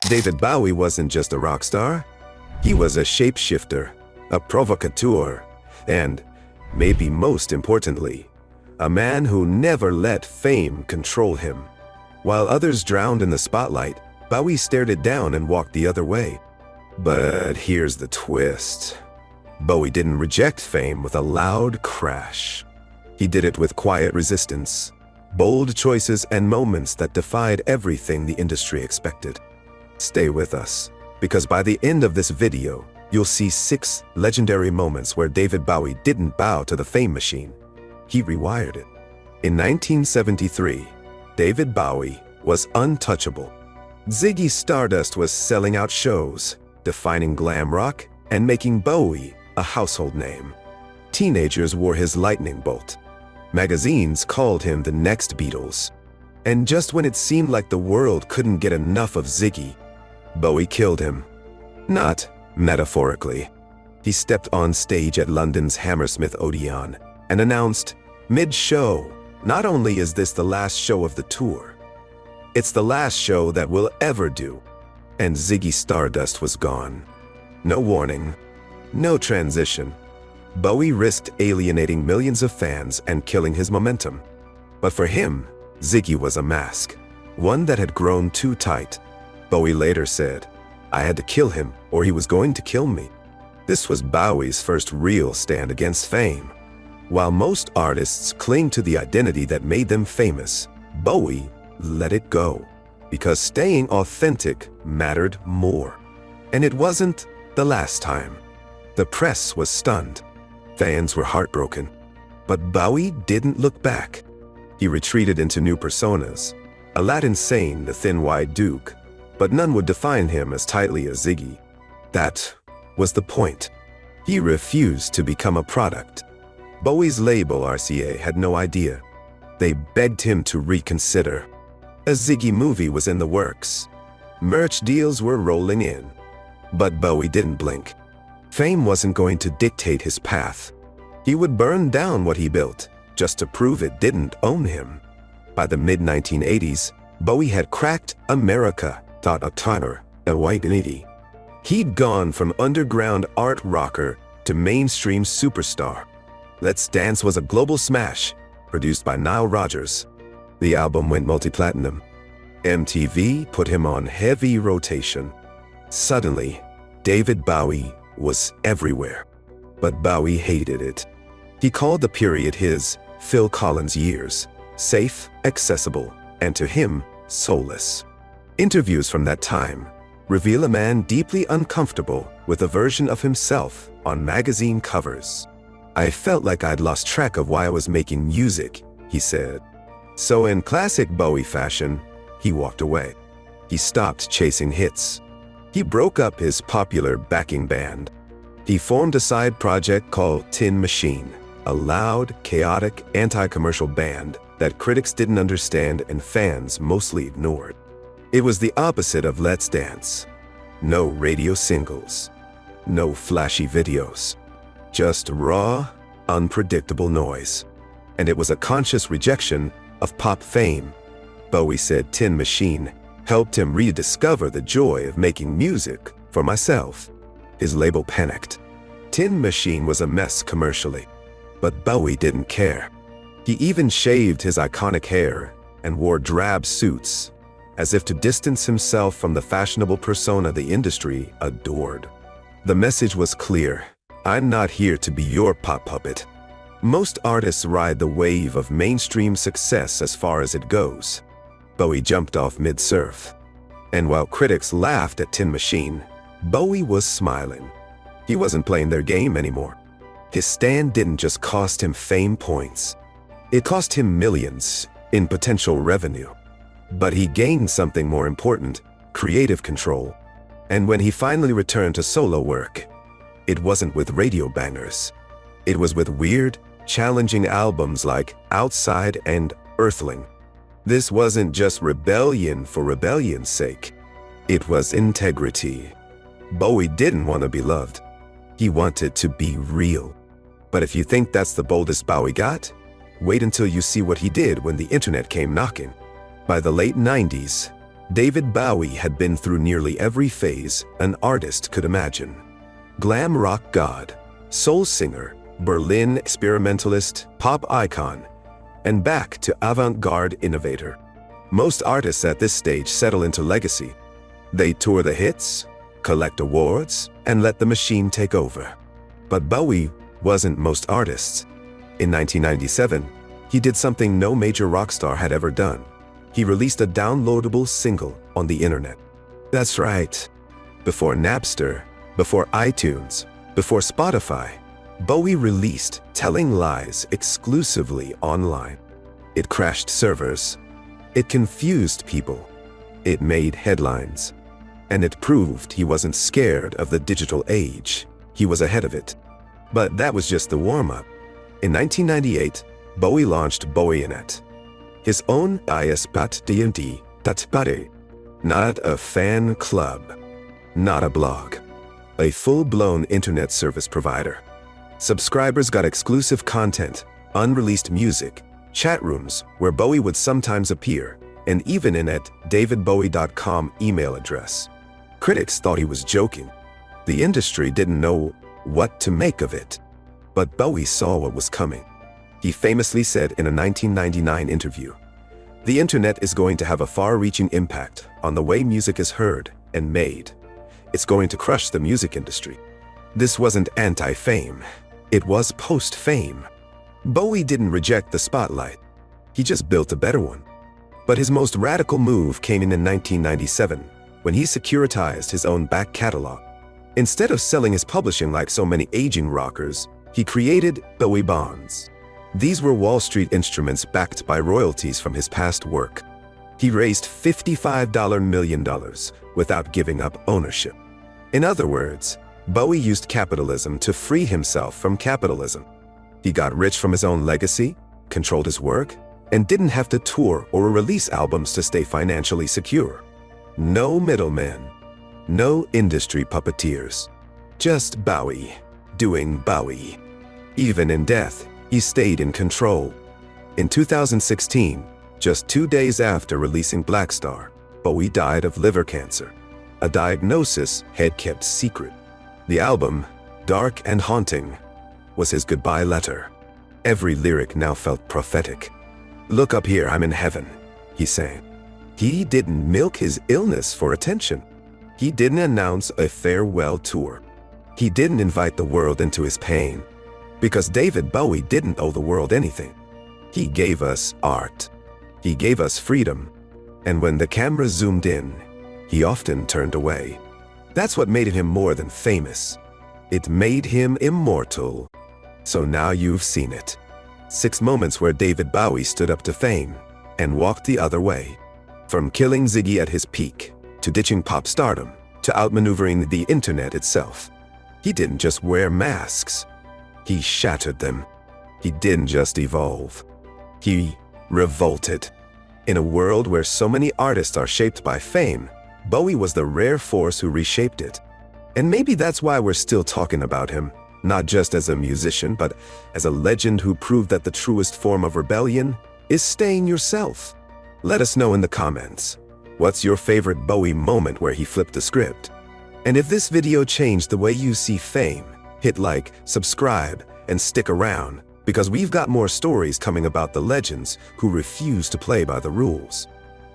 David Bowie wasn't just a rock star. He was a shapeshifter, a provocateur, and, maybe most importantly, a man who never let fame control him. While others drowned in the spotlight, Bowie stared it down and walked the other way. But here's the twist. Bowie didn't reject fame with a loud crash. He did it with quiet resistance, bold choices, and moments that defied everything the industry expected. Stay with us, because by the end of this video, you'll see 6 legendary moments where David Bowie didn't bow to the fame machine. He rewired it. In 1973, David Bowie was untouchable. Ziggy's Stardust was selling out shows, defining glam rock, and making Bowie a household name. Teenagers wore his lightning bolt. Magazines called him the next Beatles. And just when it seemed like the world couldn't get enough of Ziggy, Bowie killed him. Not metaphorically. He stepped on stage at London's Hammersmith Odeon and announced, mid-show, "Not only is this the last show of the tour, it's the last show that we'll ever do." And Ziggy Stardust was gone. No warning, no transition. Bowie risked alienating millions of fans and killing his momentum. But for him, Ziggy was a mask, one that had grown too tight. Bowie later said, "I had to kill him or he was going to kill me." This was Bowie's first real stand against fame. While most artists cling to the identity that made them famous, Bowie let it go, because staying authentic mattered more. And it wasn't the last time. The press was stunned. Fans were heartbroken. But Bowie didn't look back. He retreated into new personas. Aladdin Sane, the thin-wide Duke, but none would define him as tightly as Ziggy. That was the point. He refused to become a product. Bowie's label, RCA, had no idea. They begged him to reconsider. A Ziggy movie was in the works. Merch deals were rolling in. But Bowie didn't blink. Fame wasn't going to dictate his path. He would burn down what he built, just to prove it didn't own him. By the mid-1980s, Bowie had cracked America, thought a Tyler, a white lady. He'd gone from underground art rocker to mainstream superstar. Let's Dance was a global smash, produced by Nile Rodgers. The album went multi-platinum. MTV put him on heavy rotation. Suddenly, David Bowie was everywhere. But Bowie hated it. He called the period his Phil Collins years, safe, accessible, and to him, soulless. Interviews from that time reveal a man deeply uncomfortable with a version of himself on magazine covers. "I felt like I'd lost track of why I was making music," he said. So in classic Bowie fashion, he walked away. He stopped chasing hits. He broke up his popular backing band. He formed a side project called Tin Machine, a loud, chaotic, anti-commercial band that critics didn't understand and fans mostly ignored. It was the opposite of Let's Dance. No radio singles, no flashy videos, just raw, unpredictable noise. And it was a conscious rejection of pop fame. Bowie said Tin Machine helped him rediscover the joy of making music for myself. His label panicked. Tin Machine was a mess commercially, but Bowie didn't care. He even shaved his iconic hair and wore drab suits, as if to distance himself from the fashionable persona the industry adored. The message was clear: I'm not here to be your pop puppet. Most artists ride the wave of mainstream success as far as it goes. Bowie jumped off mid-surf. And while critics laughed at Tin Machine, Bowie was smiling. He wasn't playing their game anymore. His stand didn't just cost him fame points. It cost him millions in potential revenue. But he gained something more important: creative control. And when he finally returned to solo work, it wasn't with radio bangers. It was with weird, challenging albums like Outside and Earthling. This wasn't just rebellion for rebellion's sake. It was integrity. Bowie didn't want to be loved. He wanted to be real. But if you think that's the boldest Bowie got, wait until you see what he did when the internet came knocking. By the late 90s, David Bowie had been through nearly every phase an artist could imagine. Glam rock god, soul singer, Berlin experimentalist, pop icon, and back to avant-garde innovator. Most artists at this stage settle into legacy. They tour the hits, collect awards, and let the machine take over. But Bowie wasn't most artists. In 1997, he did something no major rock star had ever done. He released a downloadable single on the internet. That's right. Before Napster, before iTunes, before Spotify, Bowie released Telling Lies exclusively online. It crashed servers. It confused people. It made headlines. And it proved he wasn't scared of the digital age. He was ahead of it. But that was just the warm-up. In 1998, Bowie launched BowieNet, his own ISPAT-DMD, not a fan club, not a blog, a full-blown internet service provider. Subscribers got exclusive content, unreleased music, chat rooms where Bowie would sometimes appear, and even an @davidbowie.com email address. Critics thought he was joking. The industry didn't know what to make of it. But Bowie saw what was coming. He famously said in a 1999 interview, "The internet is going to have a far-reaching impact on the way music is heard and made. It's going to crush the music industry." This wasn't anti-fame. It was post-fame. Bowie didn't reject the spotlight. He just built a better one. But his most radical move came in 1997, when he securitized his own back catalog. Instead of selling his publishing like so many aging rockers, he created Bowie bonds. These were Wall Street instruments backed by royalties from his past work. He raised $55 million without giving up ownership. In other words, Bowie used capitalism to free himself from capitalism. He got rich from his own legacy, controlled his work, and didn't have to tour or release albums to stay financially secure. No middlemen, no industry puppeteers, just Bowie doing Bowie. Even in death, he stayed in control. In 2016, just 2 days after releasing Black Star, Bowie died of liver cancer, a diagnosis he'd kept secret. The album, dark and haunting, was his goodbye letter. Every lyric now felt prophetic. "Look up here, I'm in heaven," he sang. He didn't milk his illness for attention. He didn't announce a farewell tour. He didn't invite the world into his pain. Because David Bowie didn't owe the world anything. He gave us art. He gave us freedom. And when the camera zoomed in, he often turned away. That's what made him more than famous. It made him immortal. So now you've seen it. 6 moments where David Bowie stood up to fame and walked the other way. From killing Ziggy at his peak, to ditching pop stardom, to outmaneuvering the internet itself. He didn't just wear masks. He shattered them. He didn't just evolve. He revolted. In a world where so many artists are shaped by fame, Bowie was the rare force who reshaped it. And maybe that's why we're still talking about him, not just as a musician, but as a legend who proved that the truest form of rebellion is staying yourself. Let us know in the comments. What's your favorite Bowie moment where he flipped the script? And if this video changed the way you see fame, hit like, subscribe, and stick around, because we've got more stories coming about the legends who refuse to play by the rules.